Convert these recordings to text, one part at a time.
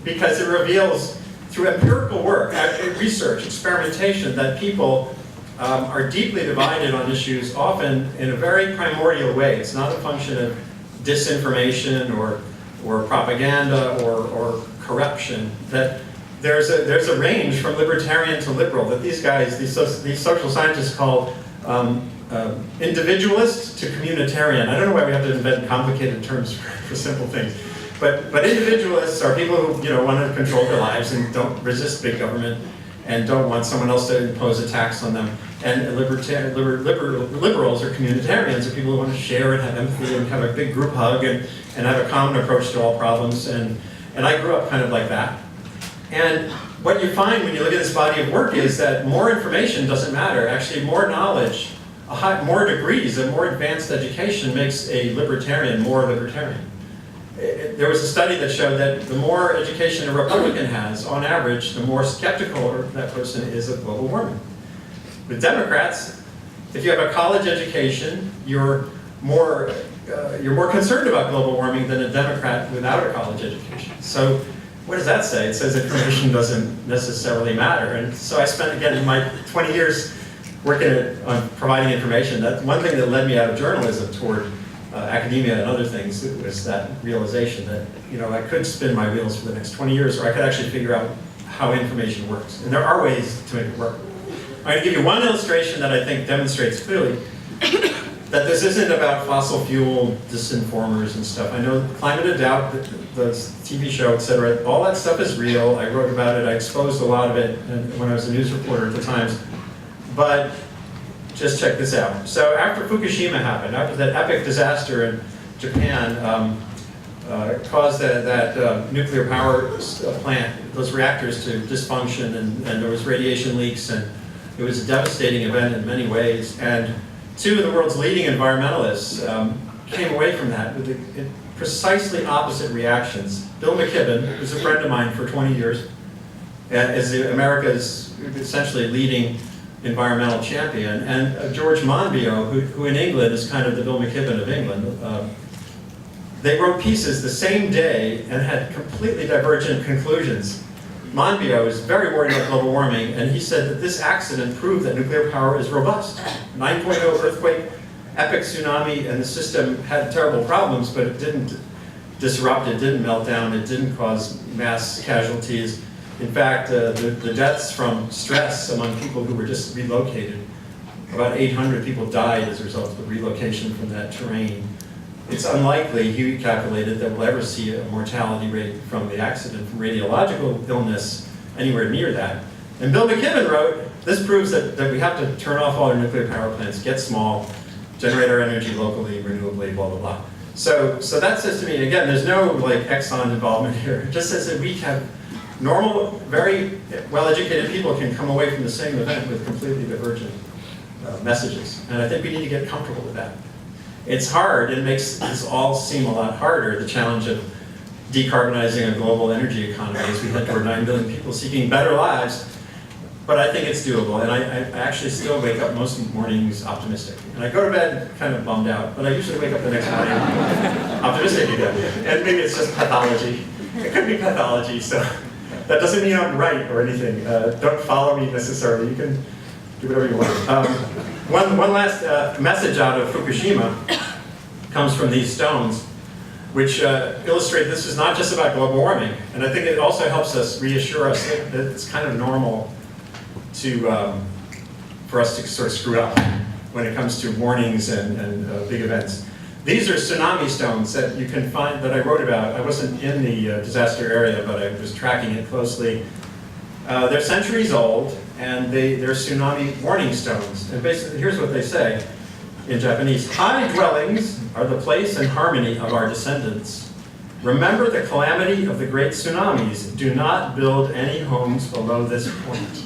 because it reveals through empirical work, research, experimentation, that people are deeply divided on issues, often in a very primordial way. It's not a function of disinformation or propaganda or corruption. That there's a range from libertarian to liberal that these guys, these social scientists call individualist to communitarian. I don't know why we have to invent complicated terms for simple things. But individualists are people who want to control their lives and don't resist big government and don't want someone else to impose a tax on them. And liberals or communitarians are people who want to share and have empathy and have a big group hug and have a common approach to all problems. And I grew up kind of like that. And what you find when you look at this body of work is that more information doesn't matter. Actually, more knowledge, more degrees, and more advanced education makes a libertarian more libertarian. There was a study that showed that the more education a Republican has, on average, the more skeptical that person is of global warming. With Democrats, if you have a college education, you're more concerned about global warming than a Democrat without a college education. So what does that say? It says information doesn't necessarily matter. And so I spent, again, my 20 years working on providing information. That's one thing that led me out of journalism toward academia and other things. It was that realization that I could spin my wheels for the next 20 years, or I could actually figure out how information works. And there are ways to make it work. I'm going to give you one illustration that I think demonstrates clearly that this isn't about fossil fuel disinformers and stuff. I know Climate of Doubt, the TV show, etc., all that stuff is real. I wrote about it. I exposed a lot of it when I was a news reporter at the Times. But just check this out. So after Fukushima happened, after that epic disaster in Japan caused that nuclear power plant, those reactors to dysfunction, and there was radiation leaks, and it was a devastating event in many ways. And two of the world's leading environmentalists came away from that with precisely opposite reactions. Bill McKibben, who's a friend of mine for 20 years, is America's essentially leading environmental champion, and George Monbiot, who in England is kind of the Bill McKibben of England. They wrote pieces the same day and had completely divergent conclusions. Monbiot was very worried about global warming, and he said that this accident proved that nuclear power is robust. 9.0 earthquake, epic tsunami, and the system had terrible problems, but it didn't disrupt, it didn't melt down, it didn't cause mass casualties. In fact, the deaths from stress among people who were just relocated, about 800 people died as a result of the relocation from that terrain. It's unlikely, he calculated, that we'll ever see a mortality rate from the accident from radiological illness anywhere near that. And Bill McKibben wrote, this proves that we have to turn off all our nuclear power plants, get small, generate our energy locally, renewably, blah, blah, blah. So that says to me, again, there's no Exxon involvement here. It just says that we have normal, very well-educated people can come away from the same event with completely divergent messages. And I think we need to get comfortable with that. It's hard. It makes this all seem a lot harder, the challenge of decarbonizing a global energy economy as we head toward 9 billion people seeking better lives. But I think it's doable. And I actually still wake up most mornings optimistic. And I go to bed kind of bummed out, but I usually wake up the next morning optimistic again. And maybe it's just pathology. It could be pathology, so that doesn't mean I'm right or anything. Don't follow me necessarily. You can do whatever you want. One last message out of Fukushima comes from these stones, which illustrate this is not just about global warming. And I think it also helps us reassure us that it's kind of normal for us to sort of screw up when it comes to warnings and big events. These are tsunami stones that you can find, that I wrote about. I wasn't in the disaster area, but I was tracking it closely. They're centuries old, and they're tsunami warning stones. And basically, here's what they say in Japanese. High dwellings are the place and harmony of our descendants. Remember the calamity of the great tsunamis. Do not build any homes below this point.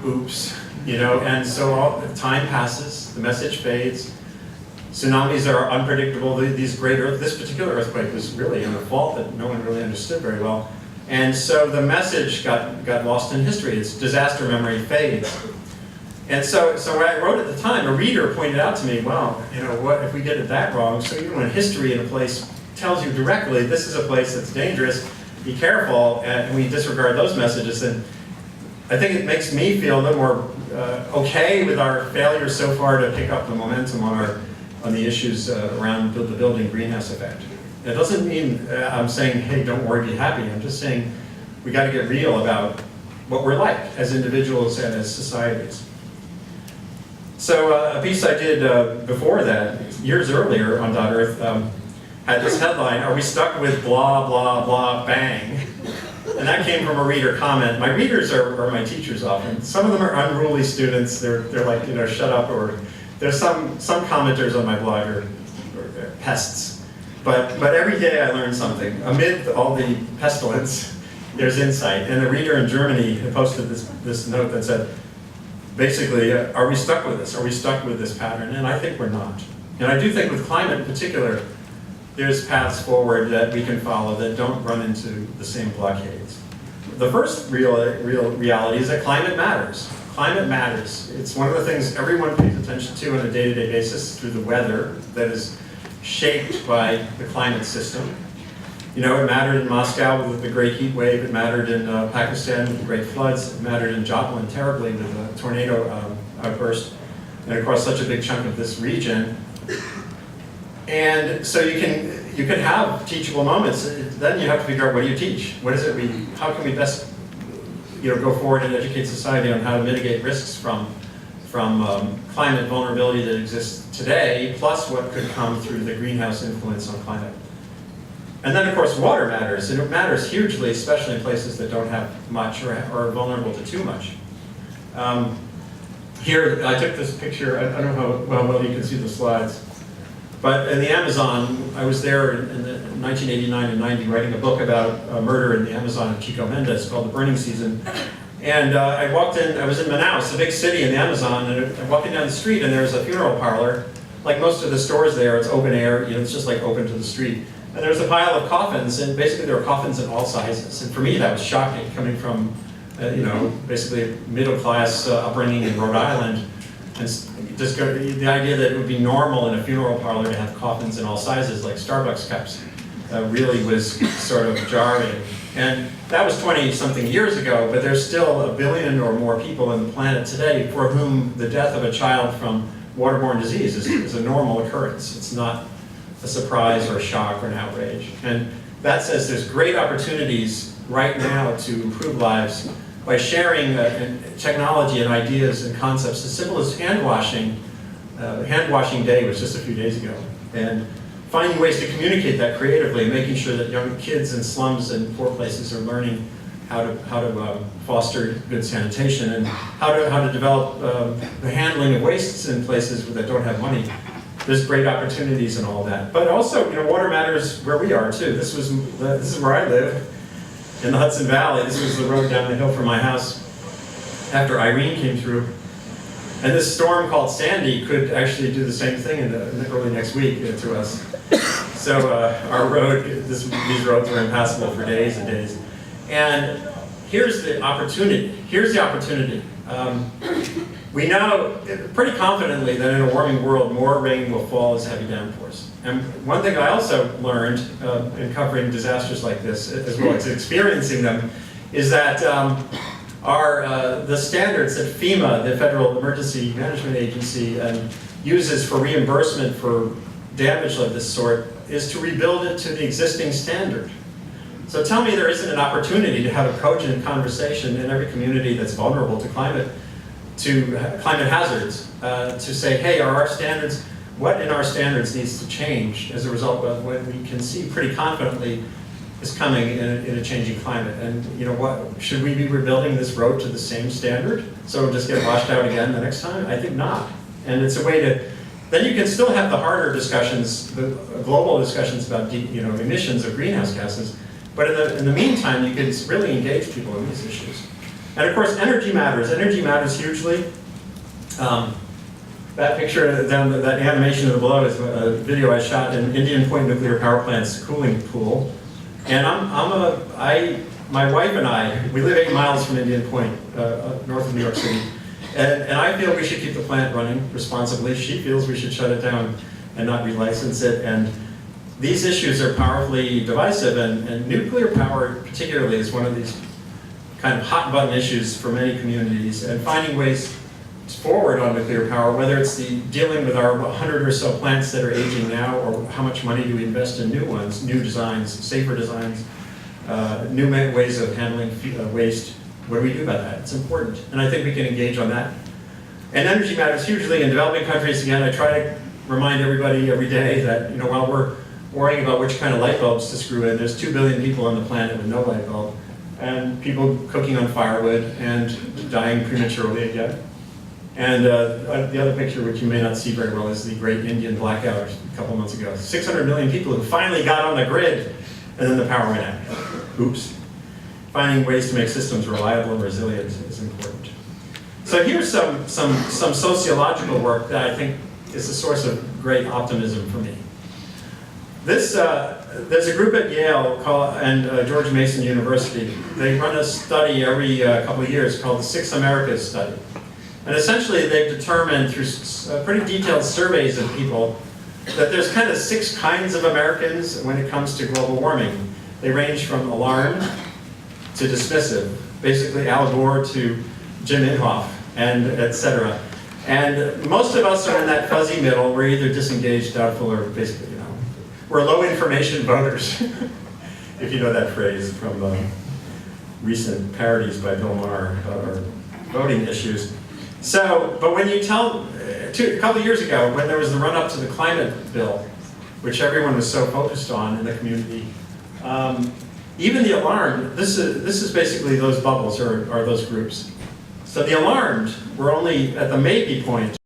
Oops. And so time passes, the message fades. Tsunamis are unpredictable. This particular earthquake was really in a fault that no one really understood very well. And so the message got lost in history. Its disaster memory fades. And so what I wrote at the time, a reader pointed out to me, well, what if we get it that wrong? So even when history in a place tells you directly this is a place that's dangerous, be careful and we disregard those messages, then I think it makes me feel a little more okay with our failures so far to pick up the momentum on the issues around the building greenhouse effect. It doesn't mean I'm saying, hey, don't worry, be happy. I'm just saying we got to get real about what we're like as individuals and as societies. So a piece I did before that, years earlier on .earth, had this headline, "Are we stuck with blah, blah, blah, bang?" And that came from a reader comment. My readers are my teachers often. Some of them are unruly students. They're like, you know, shut up, or there's some commenters on my blog are pests. But every day I learn something. Amid all the pestilence, there's insight. And a reader in Germany posted this note that said, basically, are we stuck with this? Are we stuck with this pattern? And I think we're not. And I do think with climate in particular, there's paths forward that we can follow that don't run into the same blockades. The first real reality is that climate matters. Climate matters. It's one of the things everyone pays attention to on a day-to-day basis through the weather that is shaped by the climate system. You know, it mattered in Moscow with the great heat wave, it mattered in Pakistan with the great floods, it mattered in Joplin terribly with the tornado outburst, and of course such a big chunk of this region. And so you can have teachable moments. Then you have to figure out, what do you teach? What is it how can we best go forward and educate society on how to mitigate risks from climate vulnerability that exists today, plus what could come through the greenhouse influence on climate. And then of course water matters, and it matters hugely, especially in places that don't have much or are vulnerable to too much. Here, I took this picture, I don't know how well you can see the slides. But in the Amazon, I was there in 1989 and 90 writing a book about a murder in the Amazon of Chico Mendes called The Burning Season. And I walked in, I was in Manaus, a big city in the Amazon, and I'm walking down the street and there's a funeral parlor. Like most of the stores there, it's open air, it's just like open to the street. And there's a pile of coffins, and basically there were coffins in all sizes. And for me that was shocking, coming from, basically middle class upbringing in Rhode Island. And just the idea that it would be normal in a funeral parlor to have coffins in all sizes, like Starbucks cups, really was sort of jarring. And that was 20-something years ago, but there's still 1 billion or more people on the planet today for whom the death of a child from waterborne disease is a normal occurrence. It's not a surprise or a shock or an outrage. And that says there's great opportunities right now to improve lives by sharing technology and ideas and concepts as simple as hand washing. Hand washing day was just a few days ago. And finding ways to communicate that creatively, making sure that young kids in slums and poor places are learning how to foster good sanitation and how to develop the handling of wastes in places that don't have money. There's great opportunities in all that. But also, water matters where we are too. This is where I live, in the Hudson Valley. This was the road down the hill from my house after Irene came through. And this storm called Sandy could actually do the same thing in the early next week to us. So our road, these roads were impassable for days and days. And here's the opportunity. We know pretty confidently that in a warming world, more rain will fall as heavy downpours. And one thing I also learned in covering disasters like this, as well as experiencing them, is that the standards that FEMA, the Federal Emergency Management Agency, uses for reimbursement for damage of this sort is to rebuild it to the existing standard. So tell me there isn't an opportunity to have a cogent conversation in every community that's vulnerable to climate hazards, to say, hey, are our standards, what in our standards needs to change as a result of what we can see pretty confidently is coming in a changing climate? And what, should we be rebuilding this road to the same standard so it'll just get washed out again the next time? I think not. And it's a way to, then you can still have the harder discussions, the global discussions about emissions of greenhouse gases, but in the meantime you can really engage people in these issues. And of course, energy matters. Energy matters hugely. That picture down, that animation of the below is a video I shot in Indian Point Nuclear Power Plant's cooling pool. And my wife and I, we live 8 miles from Indian Point, north of New York City. And I feel we should keep the plant running responsibly. She feels we should shut it down and not relicense it. And these issues are powerfully divisive, and nuclear power particularly is one of these kind of hot button issues for many communities, and finding ways forward on nuclear power, whether it's dealing with our 100 or so plants that are aging now, or how much money do we invest in new ones, new designs, safer designs, new ways of handling waste. What do we do about that? It's important, and I think we can engage on that. And energy matters hugely in developing countries. Again, I try to remind everybody every day that, while we're worrying about which kind of light bulbs to screw in, there's 2 billion people on the planet with no light bulb, and people cooking on firewood and dying prematurely again. And the other picture, which you may not see very well, is the great Indian blackout a couple months ago. 600 million people who finally got on the grid, and then the power went out. Oops. Finding ways to make systems reliable and resilient is important. So here's some sociological work that I think is a source of great optimism for me. There's a group at Yale and George Mason University. They run a study every couple of years called the Six Americas Study. And essentially they've determined through pretty detailed surveys of people that there's kind of 6 kinds of Americans when it comes to global warming. They range from alarmed to dismissive, basically Al Gore to Jim Inhofe, and et cetera. And most of us are in that fuzzy middle. We're either disengaged, doubtful, or basically, we're low information voters, if you know that phrase from recent parodies by Bill Maher about our voting issues. So, but when you tell, a couple of years ago, when there was the run-up to the climate bill, which everyone was so focused on in the community, even the alarmed, this is basically those bubbles, or those groups. So the alarmed were only at the maybe point